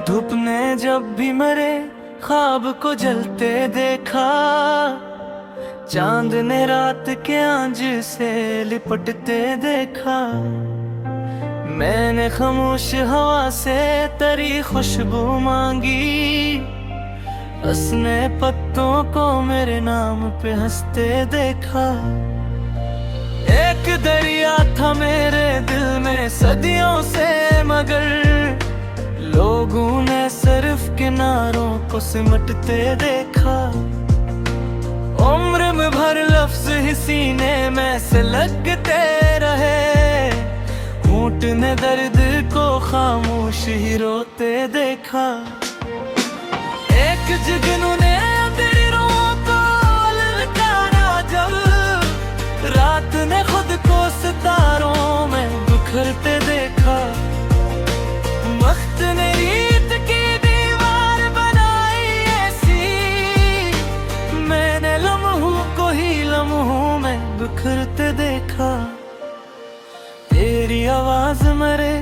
धूप ने जब भी मेरे ख्वाब को जलते देखा, चांद ने रात के आंच से लिपटते देखा। मैंने खामोश हवा से तेरी खुशबू मांगी, उसने पत्तों को मेरे नाम पे हंसते देखा। एक दरिया था मेरे दिल में सदियों से, मगर लोगों ने सिर्फ किनारों को सिमटते देखा। उम्र में भर लफ्ज ही सीने में से लगते रहे, ऊंट ने दर्द को खामोश ही रोते देखा। एक जुगनू ने तेरी रूह को ललकारा जब, रात ने खुद को सितारों में बिखरते देखा। वक्त ने रीत की दीवार बनाई ऐसी, मैंने लम्हों को ही लम्हों में बिखरते देखा। तेरी आवाज मेरे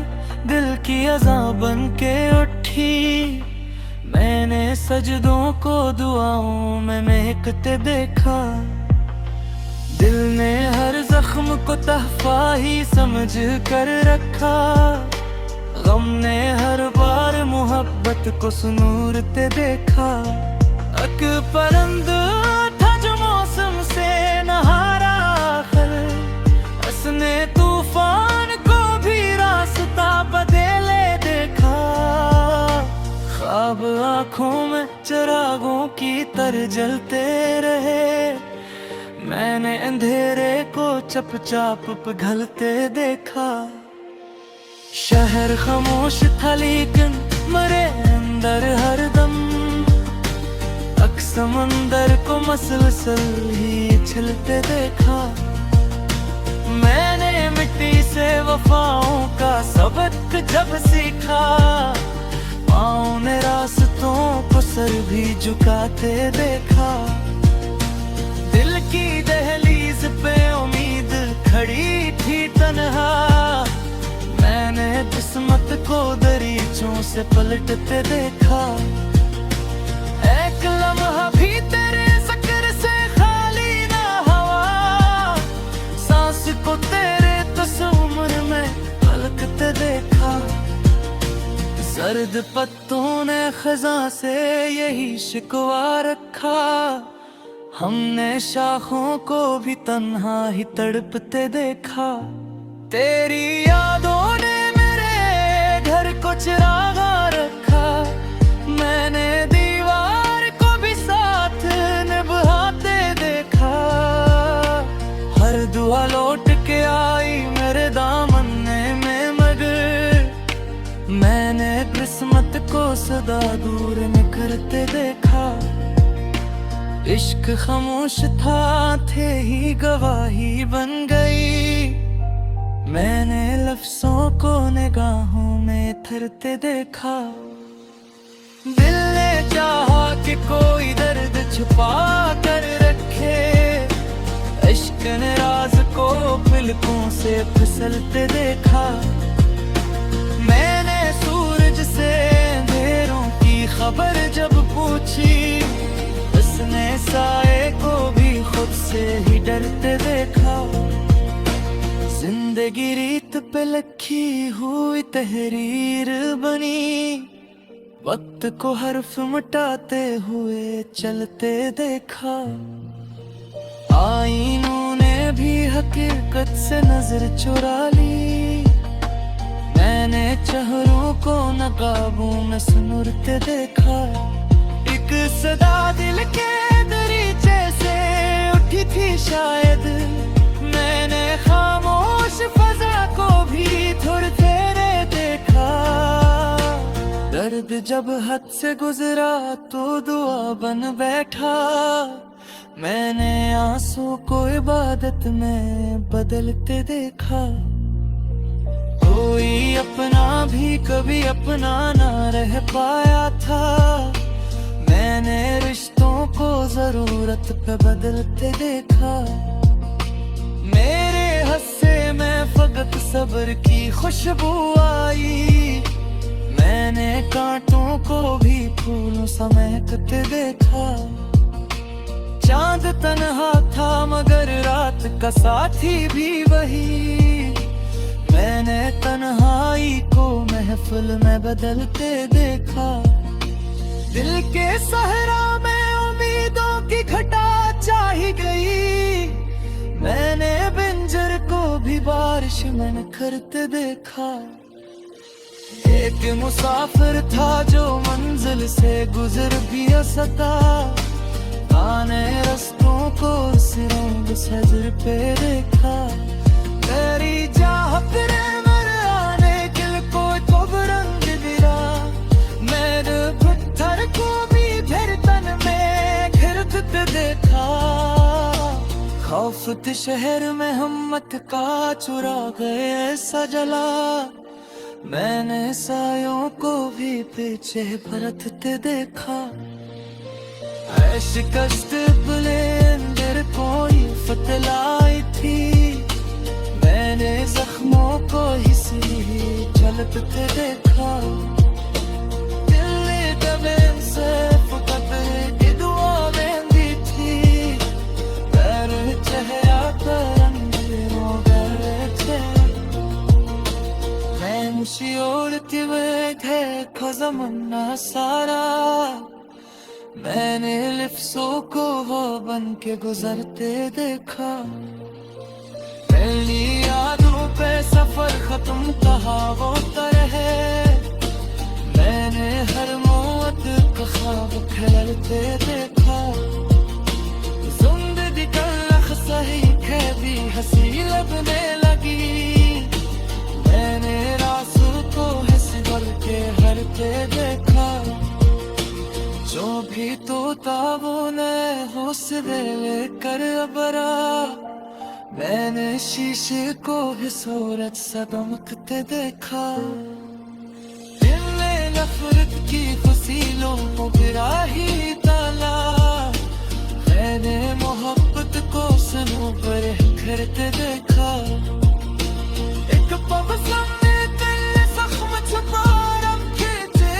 दिल की अज़ां बन के उठी, मैंने सजदों को दुआओं में महकते देखा। दिल ने हर जख्म को तहफा ही समझ कर रखा, गम ने हर बार मोहब्बत को सुनूरते देखा। एक परिंद था जो मौसम से नहारा आखिर, उसने तूफान को भी रास्ता बदले देखा। ख्वाब आँखों में चिरागों की तरह जलते रहे, मैंने अंधेरे को चुपचाप पिघलते देखा। शहर खामोश था लेकिन मेरे अंदर हरदम, अक समंदर को मसलसल ही छिलते देखा। मैंने मिट्टी से वफाओं का सबक जब सीखा, पाँव ने रास्तों को सर भी झुकाते देखा। दिल की दहलीज पे उम्मीद खड़ी थी तन्हा, मैंने किस्मत को दरीचों से पलटते देखा। एक लम्हा भी तेरे जिक्र से खाली ना हवा, सांस को तेरे तस्वीर में पलकते देखा। सर्द पत्तों ने खज़ां से यही शिकवा रखा, हमने शाखों को भी तन्हा ही तड़पते देखा। तेरी यादों ने मेरे घर को चिरागा रखा, मैंने दीवार को भी साथ निभाते देखा। हर दुआ लौट के आई मेरे दामन में, मगर मैंने किस्मत को सदा दूर निकलते देखा। इश्क खामोश था, थे ही गवाही बन गई, मैंने लफ्जों को निगाहों में थरते देखा। दिल ने चाहा कि कोई दर्द छुपा कर रखे, इश्क ने राज को पलकों से फिसलते देखा। मैंने सूरज से अंधेरों की खबर जब पूछी, उसने साए को भी खुद से ही डरते देखा। जिंदगी रीत पे लिखी हुई तहरीर बनी, वक्त को हर्फ मिटाते हुए चलते देखा। आईनों ने भी हकीकत से नजर चुरा ली, मैंने चेहरों को नकाबों में सुनुरते देखा। एक सदा दिल के दरीचे से उठी थी शायद, मैंने खामोश फजा को भी थोड़े तेरे देखा। दर्द जब हद से गुजरा तो दुआ बन बैठा, मैंने आंसू को इबादत में बदलते देखा। कोई अपना भी कभी अपना ना रह पाया था, मैंने रिश्तों को जरूरत पे बदलते देखा। मेरे हस्से में फकत सब्र की खुशबू आई, मैंने कांटों को भी फूलों समेटते देखा। चांद तन्हा था मगर रात का साथी भी वही। मैंने तन्हाई को महफिल में बदलते देखा। दिल के सहरा में उम्मीदों की घटा चाही गई। मैंने बिंजर को भी बारिश में निखरते देखा। एक मुसाफिर था जो मंजिल से गुजर भी सका। आने रस्तों को सिरों सजर पे देखा। तेरी चाह फिरे मर आने दिल को कब रंग गिरा। मेरे पत्थर को भी फिर तन में घिरते देखा। खौफ शहर में हिम्मत का चुरा गए ऐसा जला। मैंने सायों को भी पीछे परतते देखा। शिकस्त बुलंदर कोई फतलाई थी। मैंने जख्मों को इसी झलकते देखा। दिल ने दबे से फकत की दुआ मेहंदी थी। पैर चेहरा पर अंधेरों गए थे। खामोशी ओढ़ते हुए थे खज़मन्ना सारा। मैंने लिफ्सों को वो बन के गुजरते देखा। पहली यादों पे सफर खत्म कहा वो तरह है। मैंने हर मौत का ख्वाब खेलते देखा। जिंदगी का सही भी हंसी लगने लगी। मैंने रास्तों को हिस भर के हरते देखा। जो भी तोता वो नए हौसले लेकर अबरा। मैंने शीशे को भी सूरज सा दमकते देखा। दिल ने नफरत की फसीलों को गिरा ही ताला। मैंने मोहब्बत को सनों पर करते देखा। एक पग सामने दिल जख्म छुपा रखे थे।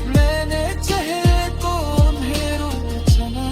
मैंने चेहरे को अंधेरों में छना।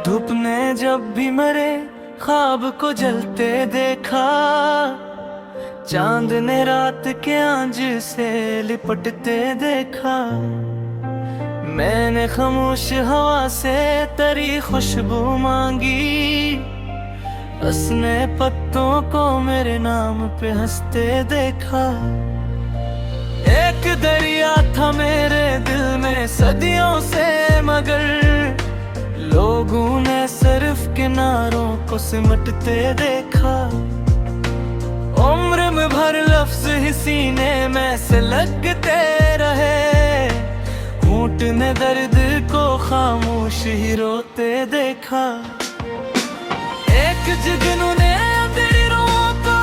धूप ने जब भी मेरे ख्वाब को जलते देखा। चांद ने रात के आंच से लिपटते देखा। मैंने खामोश हवा से तेरी खुशबू मांगी। उसने पत्तों को मेरे नाम पे हंसते देखा। एक दरिया था मेरे दिल में सदियों से मगर लोगों ने सिर्फ किनारों को सिमटते देखा। उम्र में भर लफ्ज ही सीने में से लगते रहे। होंठ ने दर्द को खामोश ही रोते देखा। एक जुगनू ने तेरी रूह को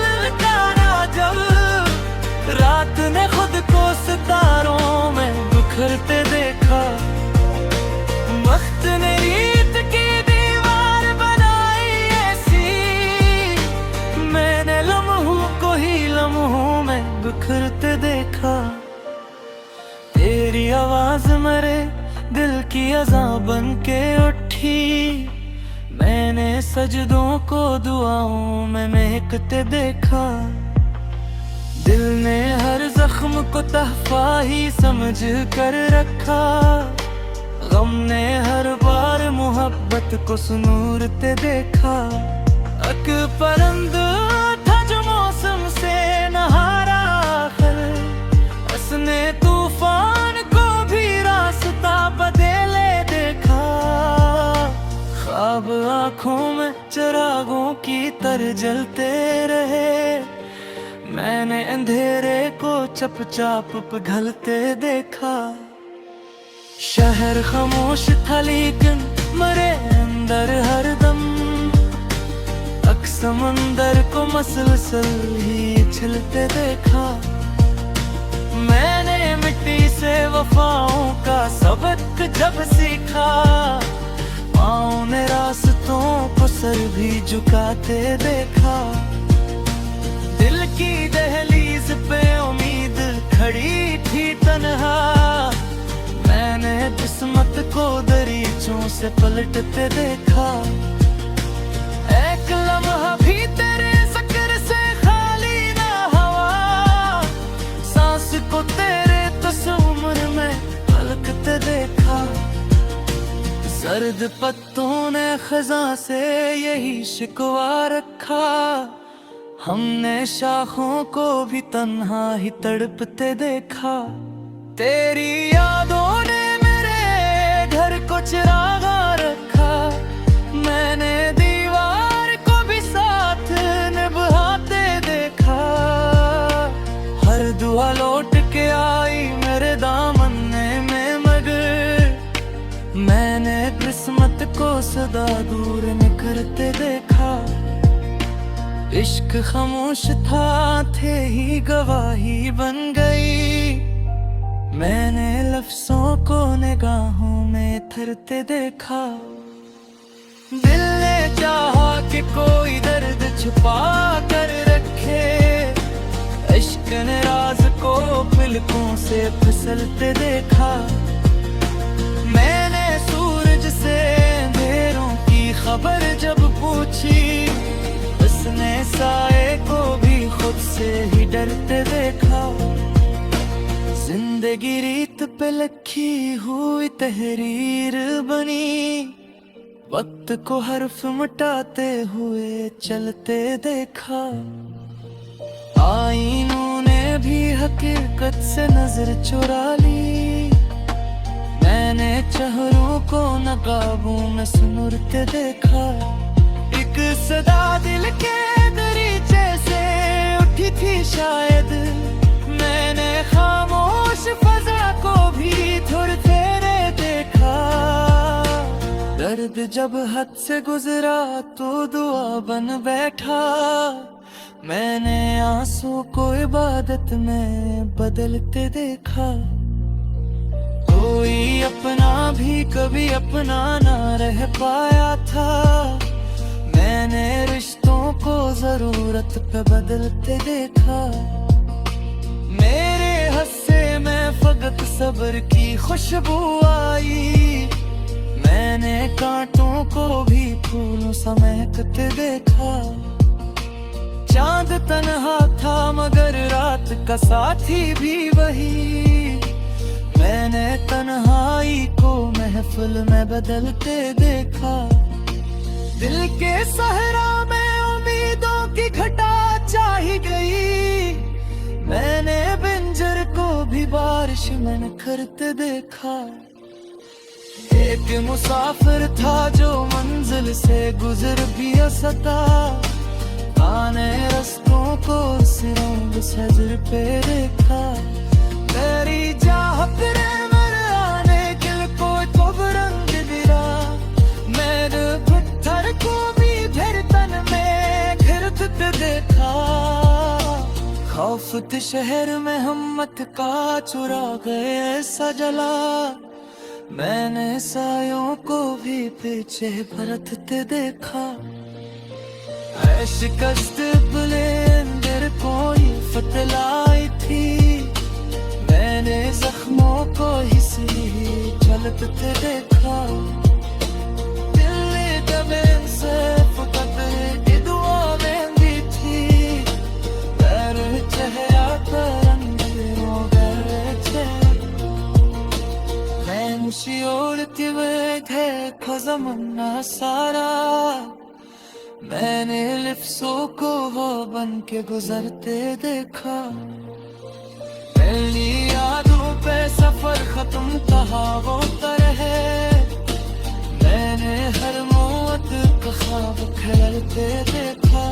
ललकारा जब रात ने खुद को सितारों में बिखरते देखा। वक्त ने रीत की दीवार बनाई ऐसी। मैंने लम्हों को ही लम्हों में बिखरते देखा। तेरी आवाज मेरे दिल की अज़ां बन के उठी। मैंने सजदों को दुआओं में महकते देखा। दिल ने हर जख्म को तहफा ही समझ कर रखा। गम ने हर बार मोहब्बत को सुनूरते देखा। एक परिंदा था जो मौसम से नहारा आखिर। उसने तूफान को भी रास्ता बदले देखा। ख्वाब आँखों में चिरागों की तरह जलते रहे। मैंने अंधेरे को चुपचाप पिघलते देखा। शहर खामोश था लेकिन मरे अंदर हरदम, तक समंदर को मसलसल ही छिलते देखा। मैंने मिट्टी से वफाओं का सबक जब सीखा, पाँव ने रास्तों को सर भी झुकाते देखा। दिल की दहलीज पे उम्मीद खड़ी थी तन्हा, मैंने किस्मत को दरीचों से पलटते देखा। एक लम्हा भी तेरे जिक्र से खाली ना हवा, सांस को तेरे तस्वीर में पलकते देखा। सर्द पत्तों ने खज़ां से यही शिकवा रखा, हमने शाखों को भी तन्हा ही तड़पते देखा। तेरी यादों ने मेरे घर को चिरागा रखा, मैंने दीवार को भी साथ निभाते देखा। हर दुआ लौट के आई मेरे दामन में, मगर मैंने किस्मत को सदा दूर निकलते देखा। इश्क खामोश था, थे ही गवाही बन गई, मैंने लफ्ज़ों को निगाहों में थरते देखा। दिल ने चाहा कि कोई दर्द छुपा कर रखे, इश्क ने राज को पलकों से फिसलते देखा। मैंने सूरज से अंधेरों की खबर जब पूछी, उसने साए को भी खुद से ही डरते देखा। जिंदगी रीत पे लिखी हुई तहरीर बनी, वक्त को हर्फ मिटाते हुए चलते देखा। आईनों ने भी हकीकत से नजर चुरा ली, मैंने चेहरों को नकाबों में सुनरते देखा। एक सदा दिल के दरीचे से उठी थी शायद, मैंने खामोश फजा को भी थोड़ते देखा। दर्द जब हद से गुजरा तो दुआ बन बैठा, मैंने आंसू को इबादत में बदलते देखा। कोई अपना भी कभी अपना ना रह पाया था, मैंने रिश्तों को जरूरत पे बदलते देखा। मेरे हस्से में फकत सब्र की खुशबू आई, मैंने कांटों को भी फूलों समेटते देखा। चांद तन्हा था मगर रात का साथी भी वही, मैंने तन्हाई को महफिल में बदलते देखा। दिल के सहरा में उम्मीदों की घटा चाही गई, मैंने बिंजर को भी बारिश में निखरते देखा। एक मुसाफिर था जो मंजिल से गुजर भी सका, आने रस्तों को सिरों सजर पे देखा। तेरी चाह फिर मेरे आने दिल को तो रंग गिरा, मेरे पत्थर को भी फिर तन में घिरते देखा। खौफ शहर में हिम्मत का चुरा गए ऐसा जला, मैंने सायों को भी पीछे परतते देखा। ऐ शिकस्त बुलंदर कोई फतलाई थी, मैंने जख्मों को ही चलते देखा। दिल दबे से फकत दुआ में भी थी, मेरे चेहरा पर अंधेरों गए थे। खामोशी ओढ़ते हुए थे खज़मन्ना सारा, मैंने लिफ्सों को वो बन के गुजरते देखा। पहली यादों पे सफर खत्म कहा वो तरह, मैंने हर मौत का ख्वाब खेलते देखा।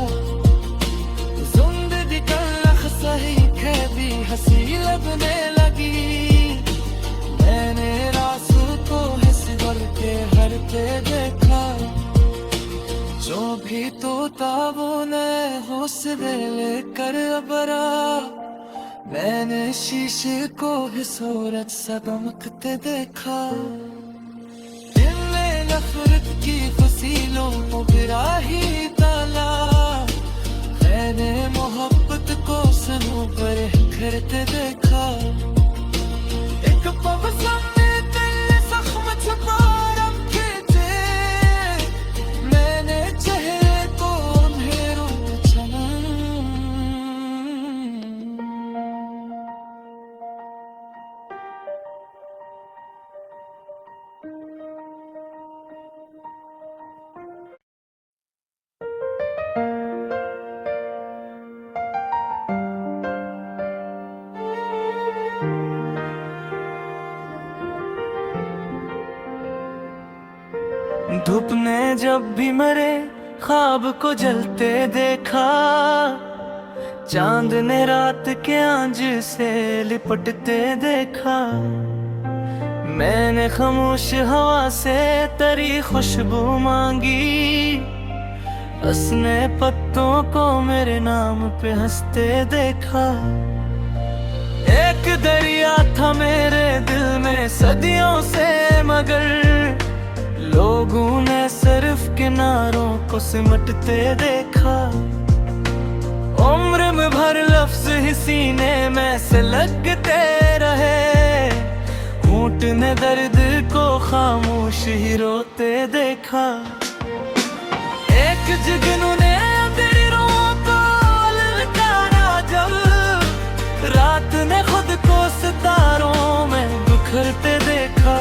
जिंदगी का लख सही भी हंसी लगने लगी, मैंने रास होते देखा। जो भी तोता वो नए हौसले लेकर अबरा, मैंने शीशे को भी सूरज सा दमकते देखा। दिल में नफरत की फसीलों को गिरा ही डाला, मैंने मोहब्बत को सनों पर करते देखा। एक पग सामने दिल जख्म छुपा रखे थे, मैंने चेहरे को अंधेरों में चमन। धूप ने जब भी मेरे ख्वाब को जलते देखा, चांद ने रात के आंच से लिपटते देखा। मैंने खामोश हवा से तेरी खुशबू मांगी, उसने पत्तों को मेरे नाम पे हंसते देखा। एक दरिया था मेरे दिल में सदियों से, मगर लोगों ने सिर्फ किनारों को सिमटते देखा। उम्र में भर लफ्ज ही सीने में से लगते रहे, होंठ ने दर्द को खामोश ही रोते देखा। एक जुगनू ने तेरी रूह को ललकारा जब, रात ने खुद को सितारों में बिखरते देखा।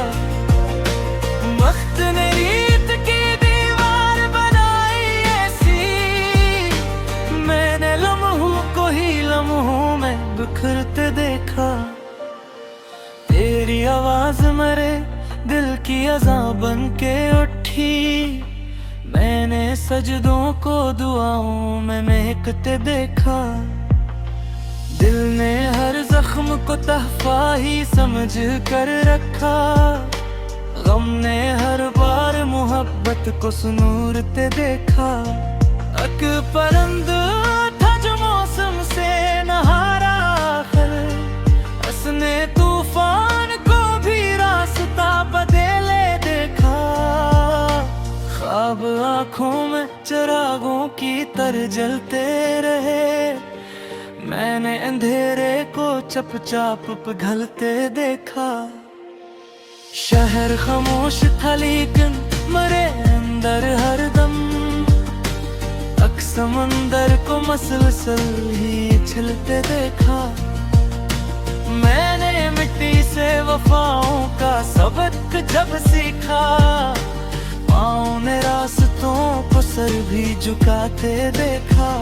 वक्त ने रीत की दीवार बनाई ऐसी, मैंने लम्हों को ही लम्हों में बिखरते देखा। तेरी आवाज मेरे दिल की अज़ां बन के उठी, मैंने सजदों को दुआओं में महकते देखा। दिल ने हर जख्म को तहफा ही समझ कर रखा, गम ने हर बार मोहब्बत को सुनूरते देखा। एक परिंद था जो मौसम से नहारा आखिर, उसने तूफान को भी रास्ता बदले देखा। ख्वाब आँखों में चिरागों की तरह जलते रहे, मैंने अंधेरे को चुपचाप पिघलते देखा। शहर खामोश था लेकिन मेरे अंदर हरदम, तक समंदर को मसलसल ही छिलते देखा। मैंने मिट्टी से वफाओं का सबक जब सीखा, पाँव ने रास्तों को सर भी झुकाते देखा।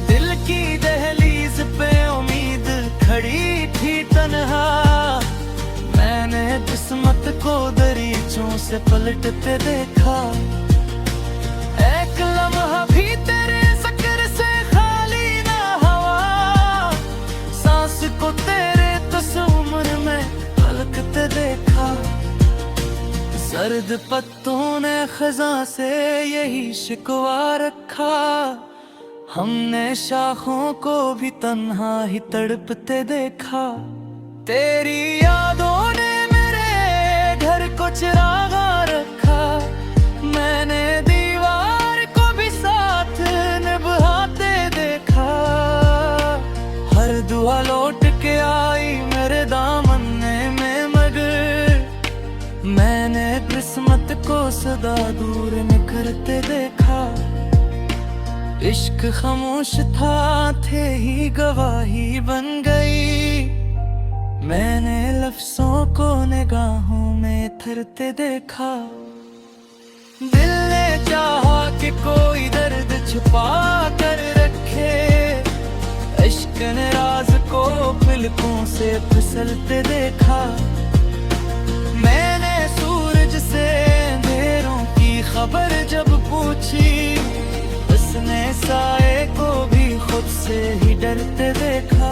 दिल की दहलीज पे उम्मीद खड़ी थी तन्हा, मैंने किस्मत को दरीचों से पलटते देखा। एक लम्हा भी तेरे जिक्र से खाली ना हवा, सांस को तेरे तस्वीर में पलकते देखा। सर्द पत्तों ने खज़ां से यही शिकवा रखा, हमने शाखों को भी तन्हा ही तड़पते देखा। तेरी यादों ने मेरे घर को चिरागा रखा, मैंने दीवार को भी साथ निभाते देखा। हर दुआ लौट के आई मेरे दामन में, मगर मैंने किस्मत को सदा दूर निकलते देखा। इश्क खामोश था, थे ही गवाही बन गई, मैंने लफ्जों को निगाहों में थरते देखा। दिल ने चाहा कि कोई दर्द छुपा कर रखे, इश्क ने राज को पलकों से फिसलते देखा। मैंने सूरज से अंधेरों की खबर जब पूछी, उसने साए को भी खुद से ही डरते देखा।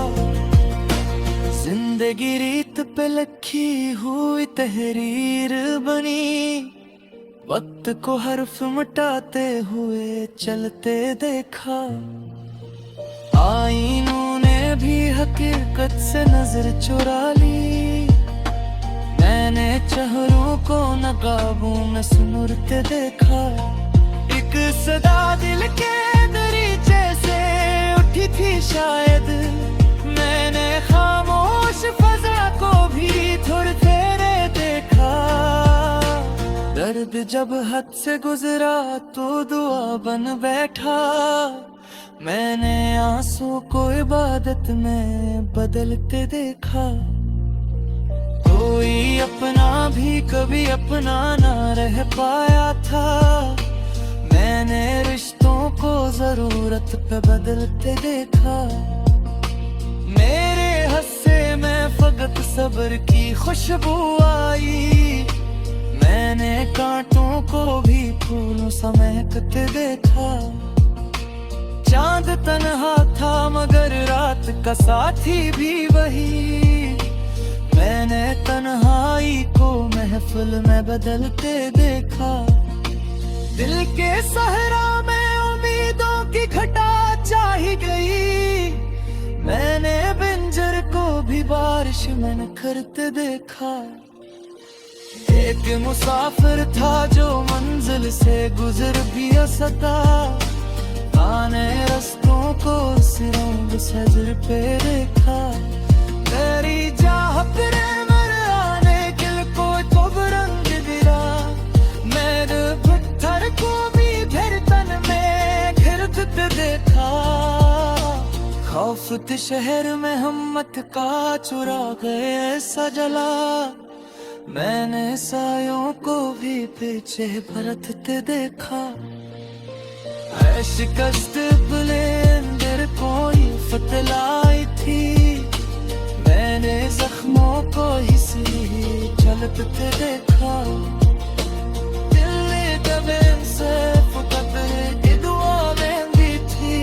जिंदगी रीत पे लिखी हुई तहरीर बनी, वक्त को हर्फ मिटाते हुए चलते देखा। आईनों ने भी हकीकत से नजर चुरा ली। मैंने चेहरों को नकाबों में सुनुरते देखा। एक सदा दिल के दरीचे से उठी थी शायद। मैंने खामोश फजा को भी थोड़ी देर देखा। दर्द जब हद से गुजरा तो दुआ बन बैठा। मैंने आंसू को इबादत में बदलते देखा। कोई अपना भी कभी अपना ना रह पाया था। मैंने रिश्तों को जरूरत पे बदलते देखा। मेरे हस्से में फकत सब्र की खुशबू आई। मैंने कांटों को भी फूलों समेटते देखा। चांद तन्हा था मगर रात का साथी भी वही। मैंने तन्हाई को महफिल में बदलते देखा। दिल के सहरा में उम्मीदों की घटा चाही गई। मैंने बिंजर को भी बारिश में निखरते देखा। एक मुसाफिर था जो मंजिल से गुजर भी सका। आने रस्तों को सिरों सजर पे देखा। तेरी चाह फिरे मर आने दिल को तो रंग दिला। मेरे पत्थर को भी फिर तन में घिरते देखा। खौफ शहर में हिम्मत का चुरा गए ऐसा जला। मैंने सायों को भी पीछे परतते देखा। है शिकस्त बुलंदर कोई फतलाई थी। मैंने जख्मों को इसी चलते देखा। दिल दबे से फकत दुआ में भी थी।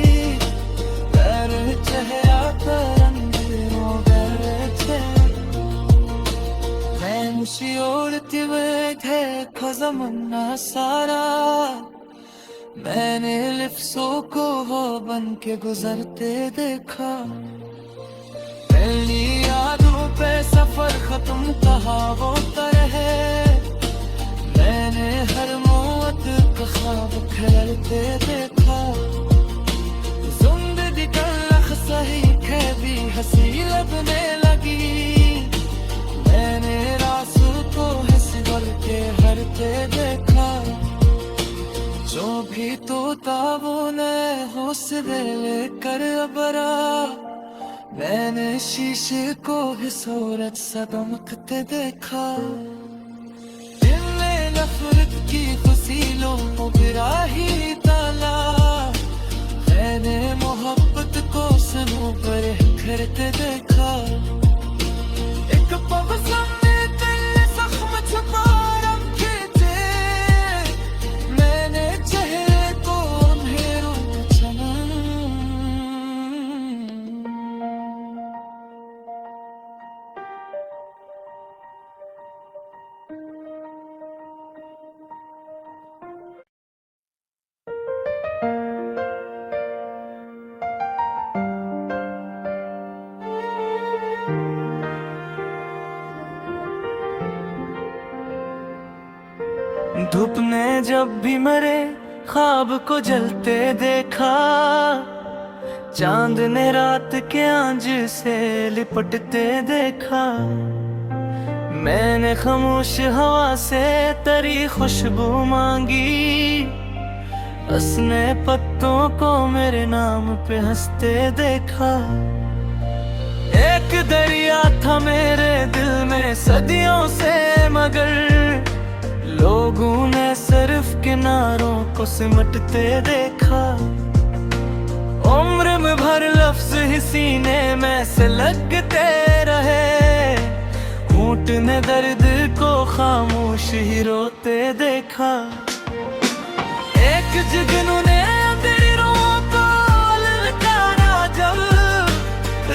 पैर चेहरा पर अंधेरों गहरे थे। मैं ओढ़ती हुए थे खज़मन्ना सारा। मैंने लिफ्सों को हो बन के गुजरते देखा। पहली यादों पे सफर खत्म कहा वो तरह है। मैंने हर मौत का ख्वाब खेलते देखा। जिंदगी का लख सही खे भी हंसी लगने लगी। मैंने रासू को हंस भर के हरते देखा। जो भी तोता वो नए हौसले लेकर अबरा। मैंने शीशे को भी सूरज सा दमकते देखा। दिल ने नफरत की फसीलों को गिरा ही ताला। मैंने मोहब्बत को सनों पर करते देखा। एक पग सामने दिल जख्म छुपा रखे थे। मैंने चेहरे को अंधेरों में चना। धूप ने जब भी मेरे ख्वाब को जलते देखा। चांद ने रात के आंच से लिपटते देखा। मैंने खामोश हवा से तेरी खुशबू मांगी। उसने पत्तों को मेरे नाम पे हंसते देखा। एक दरिया था मेरे दिल में सदियों से मगर लोगों ने सिर्फ किनारों को सिमटते देखा। उम्र में भर लफ्ज ही सीने में से लगते रहे। होंठ ने दर्द को खामोश ही रोते देखा। एक जुगनू ने अंधेरों को ललकारा जब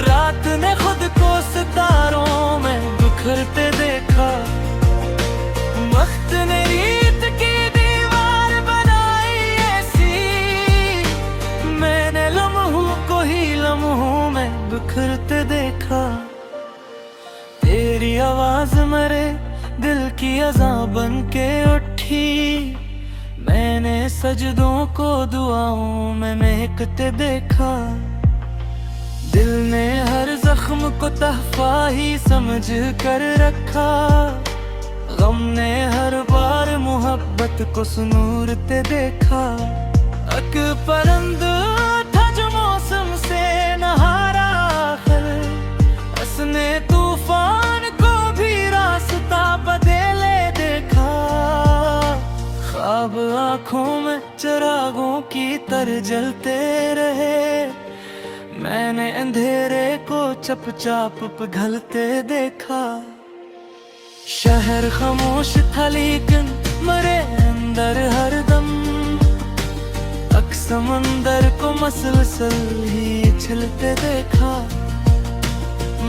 रात ने खुद को सितारों में बिखरते देखा। वक्त ने रीत की की अज़ां बन के उठी, मैंने सजदों को दुआओं में महकते देखा। दिल ने हर जख्म को तहफा ही समझ कर रखा, गम ने हर बार मोहब्बत को सुनूरते देखा। अक परंद था जो मौसम से नहारा, उसने तूफान को भी रास्ता बदले देखा। ख्वाब आँखों में चिरागों की तरह जलते रहे, मैंने अंधेरे को चुपचाप पिघलते देखा। शहर खामोश था लेकिन मरे अंदर हरदम, अक समंदर को मसलसल ही छिलते देखा।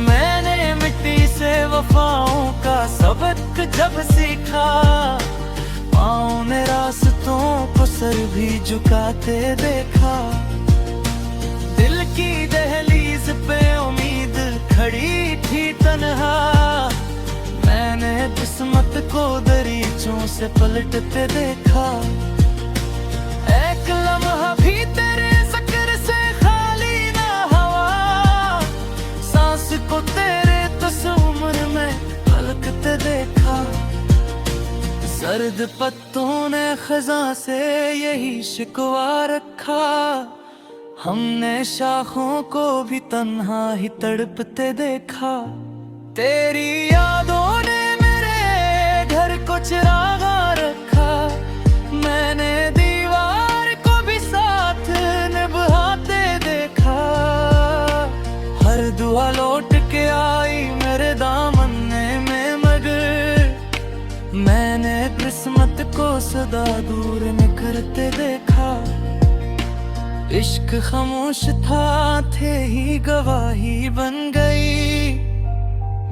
मैंने मिट्टी से वफाओं का सबक जब सीखा, पाँव ने रास्तों को सर भी झुकाते देखा। दिल की दहलीज पे उम्मीद खड़ी थी तन्हा, मैंने किस्मत को दरीचों से पलटते देखा। एक लम्हा भी तेरे जिक्र से खाली ना हवा, सांस को तेरे तस्वीर में पलकते देखा। सर्द पत्तों ने खज़ां से यही शिकवा रखा, हमने शाखों को भी तन्हा ही तड़पते देखा। तेरी यादों ने मेरे घर को चिरागा रखा, मैंने दीवार को भी साथ निभाते देखा। हर दुआ लौट के आई मेरे दामन में, मगर मैंने किस्मत को सदा दूर न करते देखा। इश्क खामोश था, थे ही गवाही बन गई,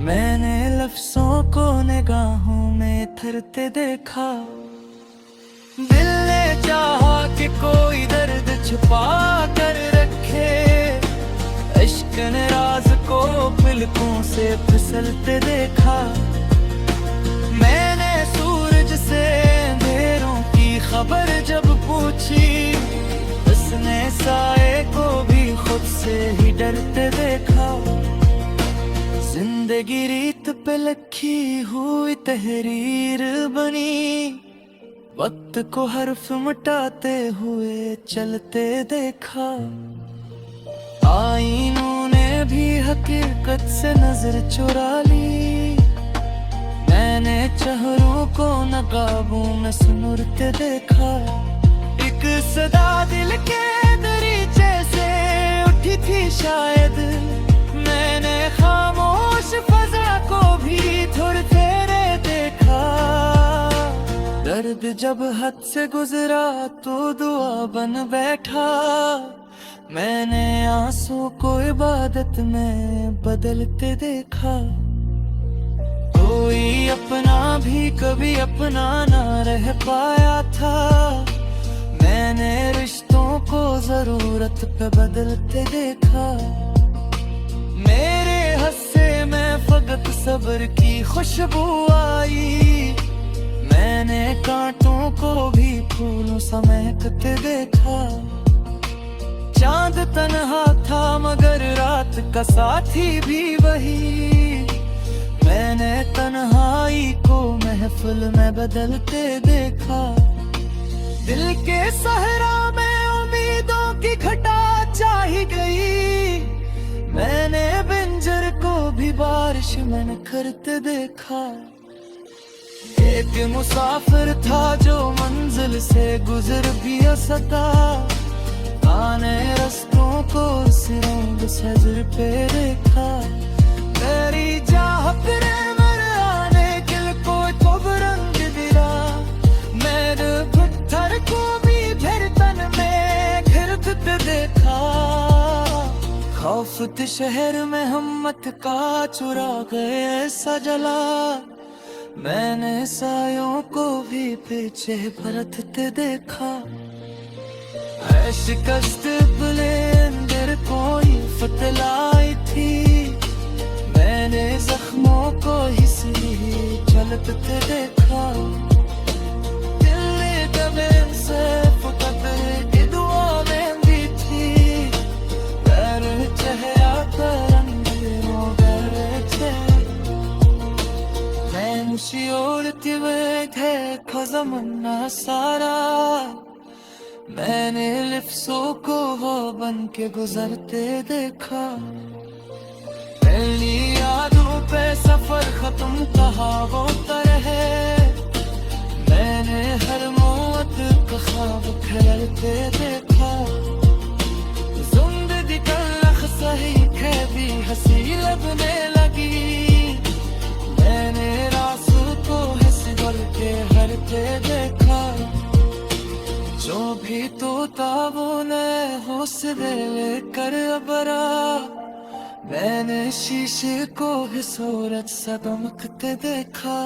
मैंने लफ्ज़ों को निगाहों में थरते देखा। दिल ने चाहा कि कोई दर्द छुपा कर रखे, इश्क ने राज को पलकों से फिसलते देखा। मैंने सूरज से अंधेरों की खबर जब पूछी, उसने साए को भी खुद से ही डरते देखा। जिंदगी रीत पे लिखी हुई तहरीर बनी, वक्त को हर्फ मिटाते हुए चलते देखा। आईनों ने भी हकीकत से नजर चुरा ली, मैंने चेहरों को नकाबों में सुनुरते देखा। एक सदा दिल के दरीचे से उठी थी शायद, मैंने खामोश फजा को भी थोड़ी तेरे देखा। दर्द जब हद से गुजरा तो दुआ बन बैठा, मैंने आंसू को इबादत में बदलते देखा। कोई अपना भी कभी अपना ना रह पाया था, मैंने रिश्तों को जरूरत पे बदलते देखा। मेरे हस्से में फकत सब्र की खुशबू आई, मैंने कांटों को भी फूलों समेटते देखा। चांद तन्हा था मगर रात का साथी भी वही, मैंने तन्हाई को महफिल में बदलते देखा। दिल के सहरा में उम्मीदों की घटा चाही गई, मैंने बिंजर को भी बारिश में करते देखा। एक मुसाफिर था जो मंजिल से गुजर भी सका, आने रस्तों को सिरों सजर पे देखा। तेरी चाह फिरे मेरे आने किल को तो रंग दिला, मेरे पत्थर को भी फिर तन में घिरते देखा। खौफ शहर में हिम्मत का चुरा गए ऐसा जला, मैंने सायों को भी पीछे परतते देखा। है शिकस्त बुलंदर कोई फतलाई थी, मैंने जख्मों को ही सी झलकते देखा। दिल ने दबे से फुकत की दुआ मेहंदी थी, पैर चेहरा पर अंधेरों गहरे थे। नैनशी ओढ़ती हुए देखो ज़माना सारा, मैंने लिफ्सों को वो बन के गुजरते देखा। पहली यादों पे सफर खत्म कहा वो तरह, मैंने हर मौत का ख्वाब खेलते देखा। जिंदगी का लख सही कैदी हंसी लगने लगी, मैंने रास्तों हिस्स भर के हरते देखा। जो भी तोता वो नए हौसले लेकर अबरा, मैंने शीशे को ही सूरज सा दमकते देखा।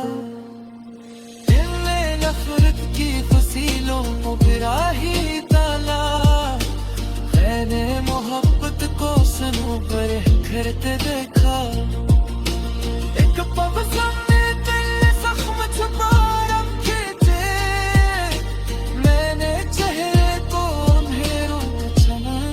दिल ने नफरत की फसीलों को गिरा ही ताला, मैंने मोहब्बत को सनों पर करते देखा। एक पग सामने दिल जख्म छुपा रखे थे, मैंने चेहरे को अंधेरों में चमन।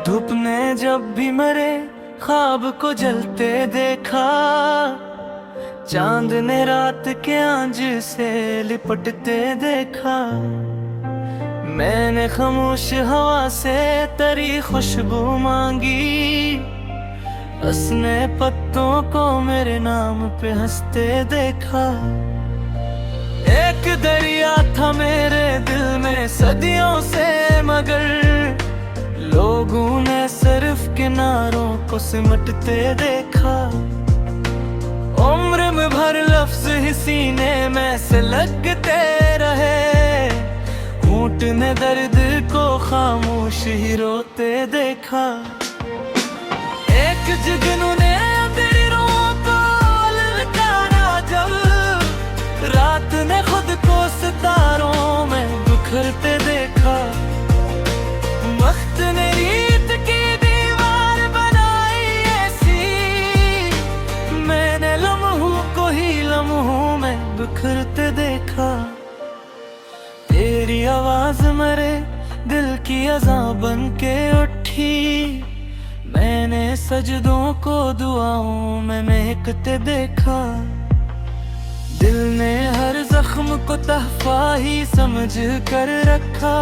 धूप ने जब भी मेरे ख्वाब को जलते देखा, चांद ने रात के आंच से लिपटते देखा। मैंने खामोश हवा से तेरी खुशबू मांगी, उसने पत्तों को मेरे नाम पे हंसते देखा। एक दरिया था मेरे दिल में सदियों से, मगर लोगों ने सिर्फ किनारों को सिमटते देखा। उम्र में भर लफ्ज ही सीने में से लगते रहे, होंठ ने दर्द को खामोश ही रोते देखा। एक जुगनू ने तेरी रूह को ललकारा जब, रात ने खुद को सितारों में बिखरते देखा। वक्त ने रीत की दीवार बनाई ऐसी, मैंने लम्हों को ही लम्हों में बिखरते देखा। तेरी आवाज मेरे दिल की अज़ां बन के उठी, मैंने सजदों को दुआओं में महकते देखा। दिल ने हर जख्म को तहफा ही समझ कर रखा,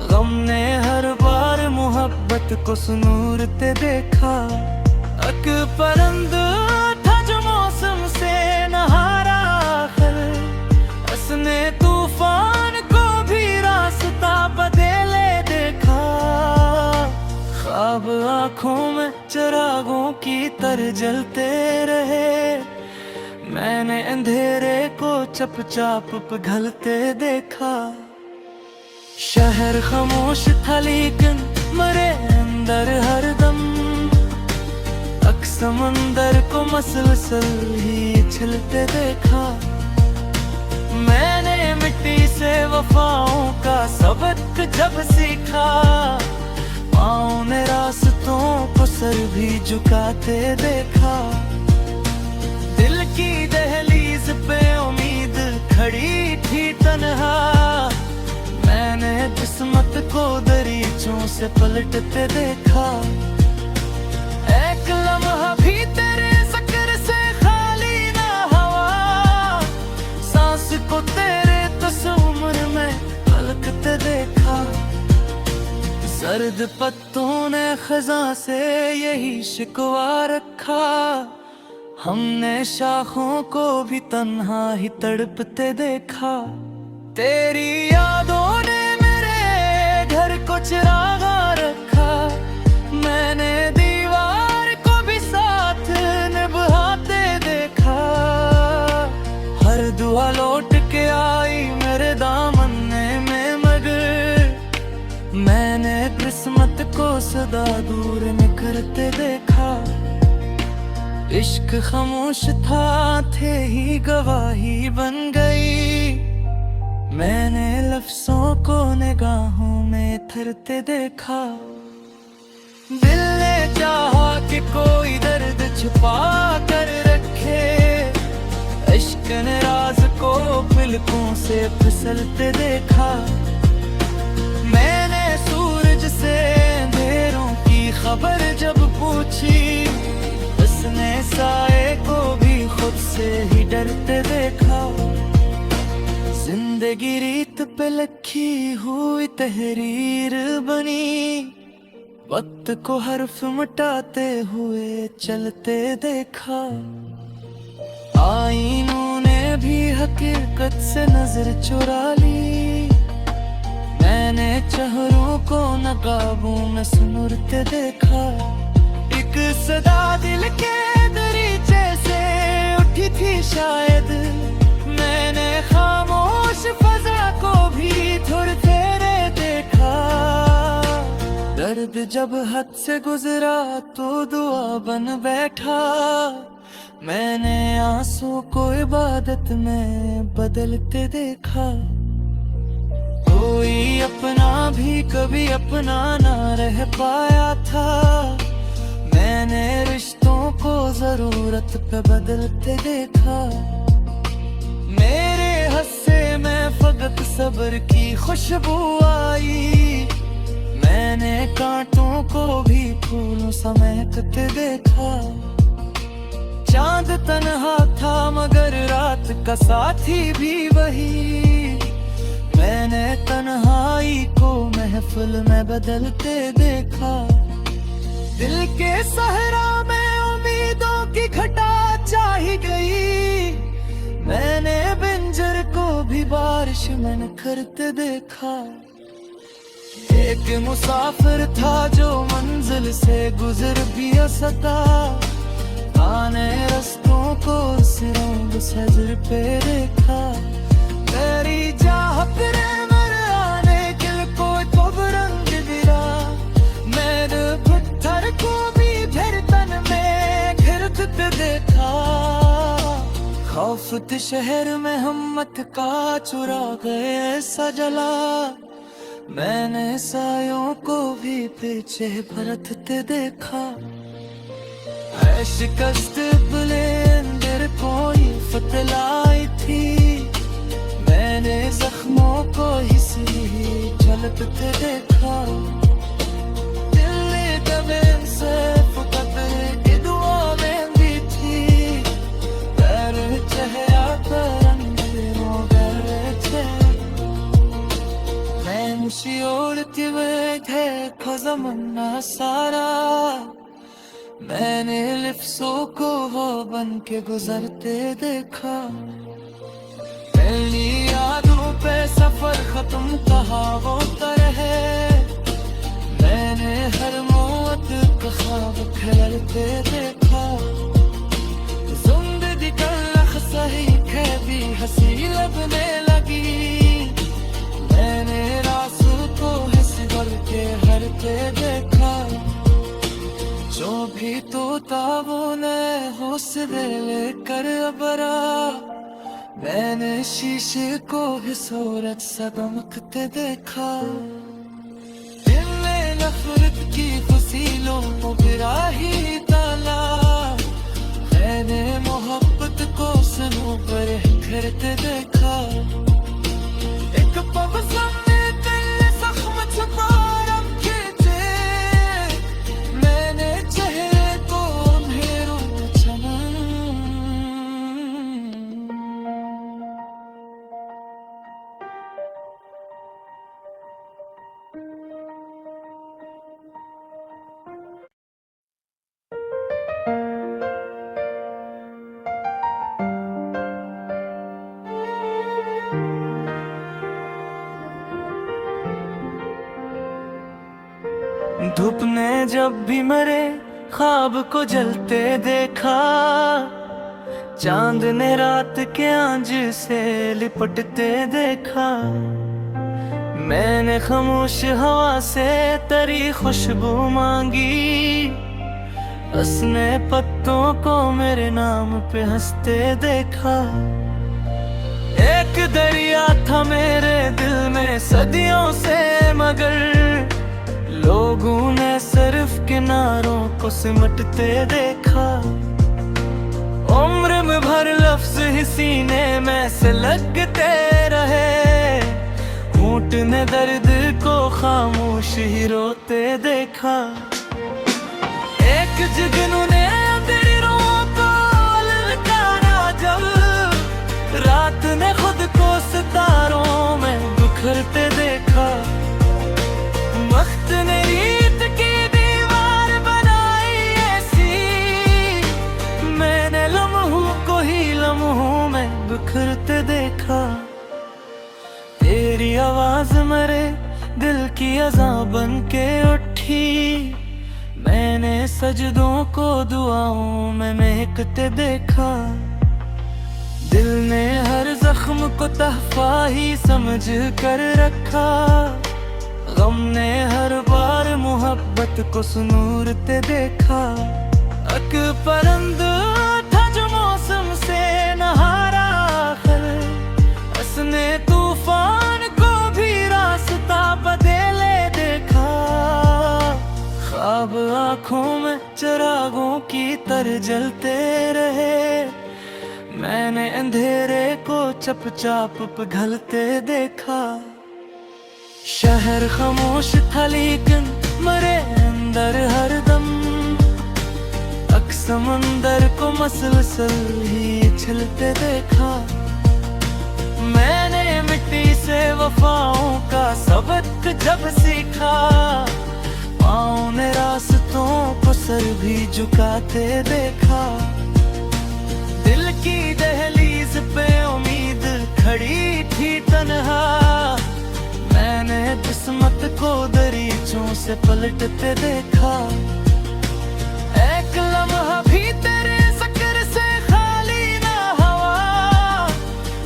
गम ने हर बार मोहब्बत को सुनूरते देखा। अक परंद था जो मौसम से नहारा आखिर, उसने तूफान को भी रास्ता बदले देखा। ख्वाब आँखों में चिरागों की तरह जलते रहे, मैंने अंधेरे को चुपचाप पिघलते देखा। शहर खामोश था लेकिन मरे अंदर हरदम, अक समंदर को मसलसल ही छिलते देखा। मैंने मिट्टी से वफाओं का सबक जब सीखा, पाँव ने रास्तों को सर भी झुकाते देखा। दिल की दहलीज पे उम्मीद खड़ी थी तन्हा, मैंने किस्मत को दरीचों से पलटते देखा। एक लम्हा भी तेरे जिक्र से खाली ना हवा, सांस को तेरे तस्वीर में पलकते देखा। सर्द पत्तों ने खज़ां से यही शिकवा रखा, हमने शाखों को भी तन्हा ही तड़पते देखा। तेरी यादों ने मेरे घर को चिरागा रखा, मैंने दीवार को भी साथ निभाते देखा। हर दुआ लौट के आई मेरे दामन में, मगर इश्क खामोश था, थे ही गवाही बन गई। मैंने लफ्जों को निगाहों में थरते देखा। दिल ने चाहा कि कोई दर्द छुपा कर रखे। इश्क ने राज को पलकों से फिसलते देखा। मैंने सूरज से अंधेरों की खबर जब पूछी, उसने साए को भी खुद से ही डरते देखा। जिंदगी रीत पे लिखी हुई तहरीर बनी। वक्त को हर्फ मिटाते हुए चलते देखा। आईनों ने भी हकीकत से नजर चुरा ली। मैंने चेहरों को नकाबों में सुनुरते देखा। एक सदा दिल के दरीचे से उठी थी शायद। मैंने खामोश फजा को भी थोड़े तेरे देखा। दर्द जब हद से गुजरा तो दुआ बन बैठा। मैंने आंसू को इबादत में बदलते देखा। कोई अपना भी कभी अपना ना रह पाया था। मैंने रिश्तों को जरूरत पे बदलते देखा। मेरे हस्से में फकत सब्र की खुशबू आई। मैंने कांटों को भी फूलों समेटते देखा। चांद तन्हा था मगर रात का साथी भी वही। मैंने तन्हाई को महफिल में बदलते देखा। दिल के सहरा में उम्मीदों की घटा चाही गई। मैंने बिंजर को भी बारिश में करते देखा। एक मुसाफिर था जो मंजिल से गुजर भी सका। आने रस्तों को सिरों सजर पे देखा। तेरी चाह फिर आने दिल को तो रंग दिला। मेरे पत्थर को भी फिर तन में घिरते देखा। खौफ शहर में हिम्मत का चुरा गए ऐसा जला। मैंने सायों को भी पीछे परतते देखा। है शिकस्त बुलंदर कोई फतलाई थी। मैंने जख्मों को ही झलकते देखा। दिल ने दबे से फकत की दुआ में भी थी। पैर चेहरा पर अंधेरों गए थे। मैं मुशी ओढ़ती हुए थे खज़मन्ना सारा। मैंने लिफ्सों को वो बन के गुजरते देखा। पहली यादों पे सफर खत्म कहा वो तरह है। मैंने हर मौत का ख्वाब खेलते देखा। जिंदगी का सही है भी हंसी लगने लगी। मैंने रास्तों को हंस भर के हरते देखा। जो भी तोता वो नए हौसले लेकर अबरा। मैंने शीशे को भी सूरज सा दमकते देखा। दिल ने नफरत की फसीलों को गिरा ही डाला। मैंने मोहब्बत को सनों पर घिरते देखा। एक पब सामने दिल जख्म छुपा रखे थे। मैंने चेहरे को अंधेरों में चमन। धूप ने जब भी मेरे ख्वाब को जलते देखा। चांद ने रात के आंच से लिपटते देखा। मैंने खामोश हवा से तेरी खुशबू मांगी। उसने पत्तों को मेरे नाम पे हंसते देखा। एक दरिया था मेरे दिल में सदियों से, मगर लोगों ने सिर्फ किनारों को सिमटते देखा। उम्र में भर लफ्ज ही सीने में से लगते रहे, होंठ ने दर्द को खामोश ही रोते देखा। एक जुगनू ने तेरी रूह को ललकारा जब, रात ने खुद को सितारों में बिखरते देखा। वक्त ने रीत की दीवार बनाई ऐसी, मैंने लम्हों को ही लम्हों में बिखरते देखा। तेरी आवाज मेरे दिल की अज़ां बन के उठी, मैंने सजदों को दुआओं में महकते देखा। दिल ने हर जख्म को तहफा ही समझ कर रखा, गम ने हर बार मोहब्बत को सुनूरते देखा। अक परंद था जो मौसम से नहारा आखिर, उसने तूफान को भी रास्ता बदले देखा। ख्वाब आँखों में चिरागों की तरह जलते रहे, मैंने अंधेरे को चुपचाप पिघलते देखा। शहर खामोश था लेकिन मेरे अंदर हरदम, अक समंदर को मसलसल ही छिलते देखा। मैंने मिट्टी से वफाओं का सबक जब सीखा, पाँव ने रास्तों को सर भी झुकाते देखा। दिल की दहलीज पे उम्मीद खड़ी थी तन्हा, मैंने किस्मत को दरीचों से पलटते देखा। एक लम्हा भी तेरे ज़िक्र से खाली ना हुआ,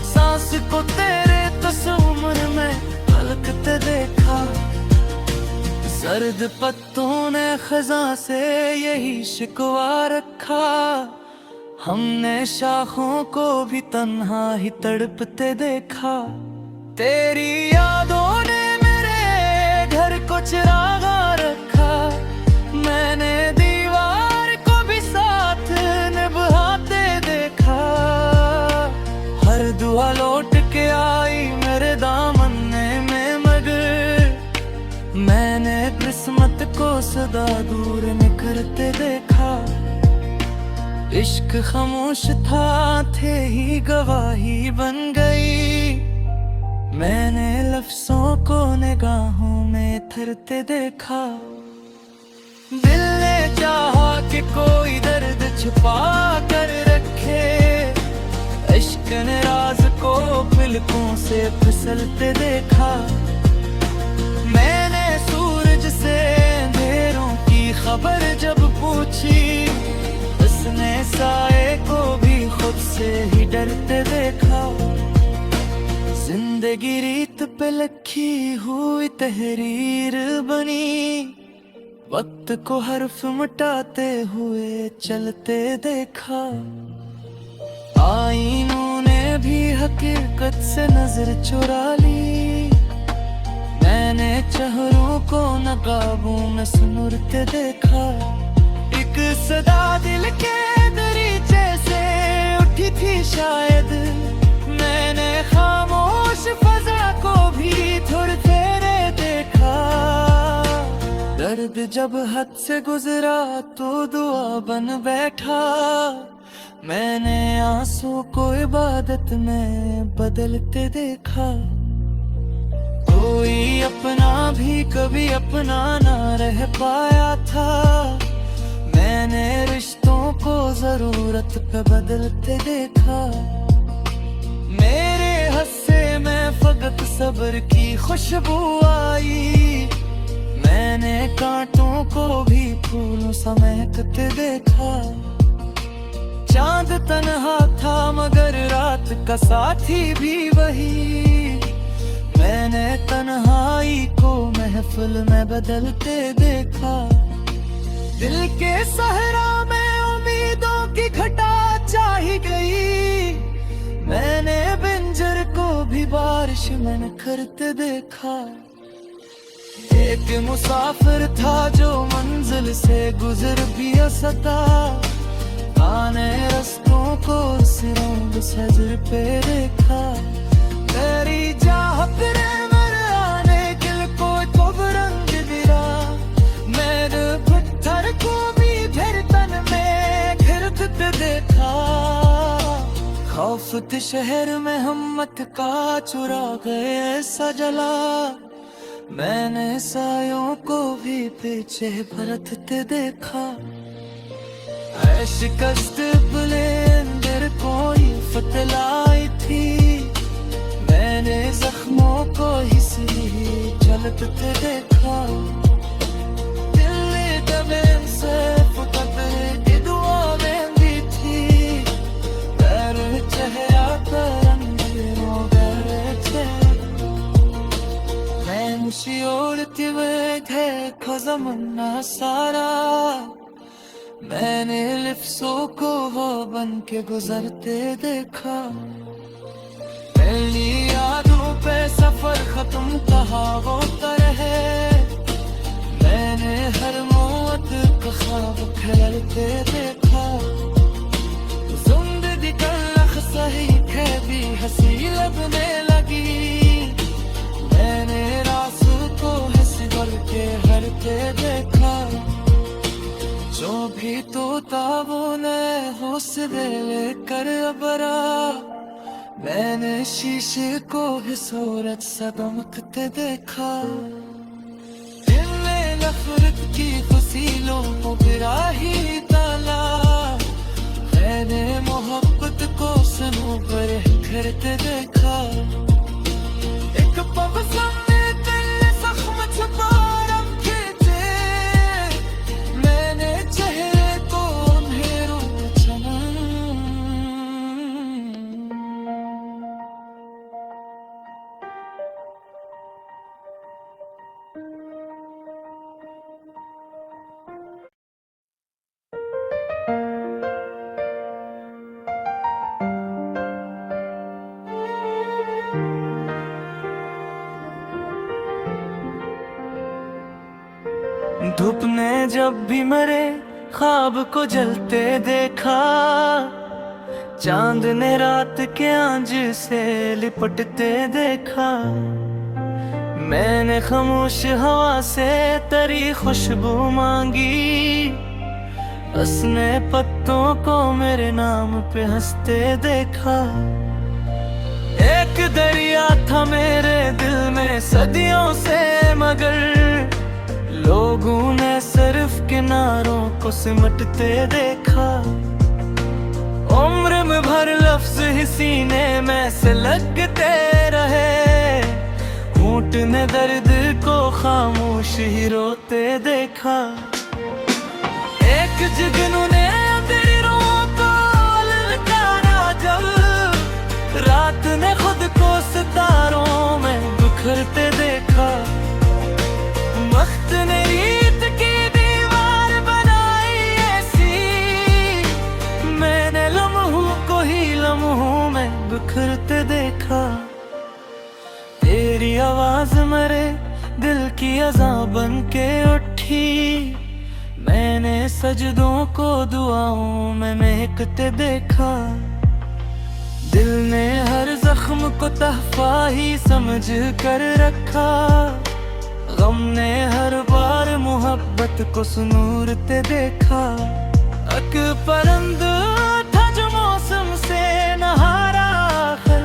सांस को तेरे तस्वीर में पलकते देखा। सर्द पत्तों ने खज़ां से यही शिकवा रखा, हमने शाखों को भी तन्हा ही तड़पते देखा। तेरी यादों ने मेरे घर को चिरागा रखा, मैंने दीवार को भी साथ निभाते देखा। हर दुआ लौट के आई मेरे दामन में, मगर मैंने किस्मत को सदा दूर निकलते देखा। इश्क खामोश था, थे ही गवाही बन गई, मैंने लफ्ज़ों को निगाहों में थरते देखा। दिल ने चाहा कि कोई दर्द छुपा कर रखे, इश्क ने राज को पलकों से फिसलते देखा। मैंने सूरज से अंधेरों की खबर जब पूछी, उसने साए को भी खुद से ही डरते देखा। जिंदगी रीत पे लिखी हुई तहरीर बनी, वक्त को हर्फ मिटाते हुए चलते देखा। आईनों ने भी हकीकत से नजर चुरा ली, मैंने चेहरों को नकाबों में सुनुरते देखा। एक सदा दिल के दरीचे से उठी थी शायद, मैंने खामोश फजा को भी थोड़े तेरे देखा। दर्द जब हद से गुजरा तो दुआ बन बैठा, मैंने आंसू को इबादत में बदलते देखा। कोई अपना भी कभी अपना ना रह पाया था, मैंने रिश्तों को जरूरत पे बदलते देखा। मेरे हस्से में फकत सब्र की खुशबू आई, मैंने कांटों को भी फूलों समेटते देखा। चांद तन्हा था मगर रात का साथी भी वही, मैंने तन्हाई को महफिल में बदलते देखा। दिल के सहरा में उम्मीदों की घटा चाही गई। मैंने बिंजर को भी बारिश में करते देखा। एक मुसाफिर था जो मंजिल से गुजर भी सता, आने रस्तों को सिरों सजर पे देखा। तेरी चाहत ने मेरे आने दिल को खूब रंग दिया। मैंने पत्थर को भी फिर तन में घिरते देखा। खौफ शहर में हिम्मत का चुरा गए ऐसा जला। मैंने सायों को भी पीछे परतते देखा। ऐ शिकस्त बुलंदर कोई फतलाई थी। मैंने जख्मों को ही चलते देखा। दिल दबे से फुकत दुआ में भी थी। पैर चेहरा पर अंधेरों गए थे। मैं ओढ़ते हुए थे खज़मन्ना सारा। मैंने लिफ्सों को वो बन के गुजरते देखा। पहली यादों पे सफर खत्म कहा होता रहे। मैंने हर मौत का ख्वाब फैलते देखा। जिंदगी का लख सही है भी हंसी लगने लगी। मैंने रास्तों हंस भर के हरते देखा। जो भी तोता वो नए हौसले लेकर अबरा। मैंने शीशे को भी सूरज सा दमकते देखा। दिल में नफरत की फसीलों को गिरा ही ताला। मैंने मोहब्बत को सनों पर करते देखा। एक पग सामने दिल जख्म छुपा रखे थे। मैंने चेहरे को अंधेरों में चमन। धूप ने जब भी मेरे ख्वाब को जलते देखा। चांद ने रात के आंच से लिपटते देखा। मैंने खामोश हवा से तेरी खुशबू मांगी। उसने पत्तों को मेरे नाम पे हंसते देखा। एक दरिया था मेरे दिल में सदियों से, मगर लोगों ने सिर्फ किनारों को सिमटते देखा। उम्र में भर लफ्ज ही सीने में से लगते रहे। होंठ ने दर्द को खामोश ही रोते देखा। एक जुगनू ने अंधेरों को ललकारा जब। रात ने खुद को सितारों में बिखरते देखा। वक्त ने रीत की दीवार बनाई ऐसी। मैंने लम्हों को ही लम्हों में बिखरते देखा। तेरी आवाज मेरे दिल की अज़ां बन के उठी। मैंने सजदों को दुआओं में महकते देखा। दिल ने हर जख्म को तहफा ही समझ कर रखा। गम ने हर बार मोहब्बत को सुनूरते देखा। एक परिंद था जो मौसम से नहारा आखिर।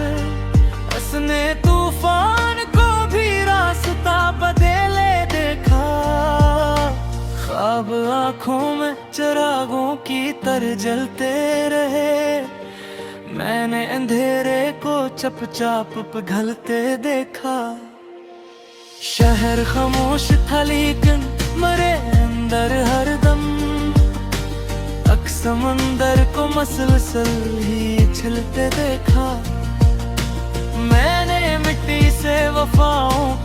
उसने तूफान को भी रास्ता बदले देखा। ख्वाब आँखों में चिरागों की तरह जलते रहे। मैंने अंधेरे को चुपचाप पिघलते देखा। शहर खामोश था लेकिन मेरे अंदर हरदम। तक समंदर को मसलसल ही छिलते देखा। मैंने मिट्टी से वफाओं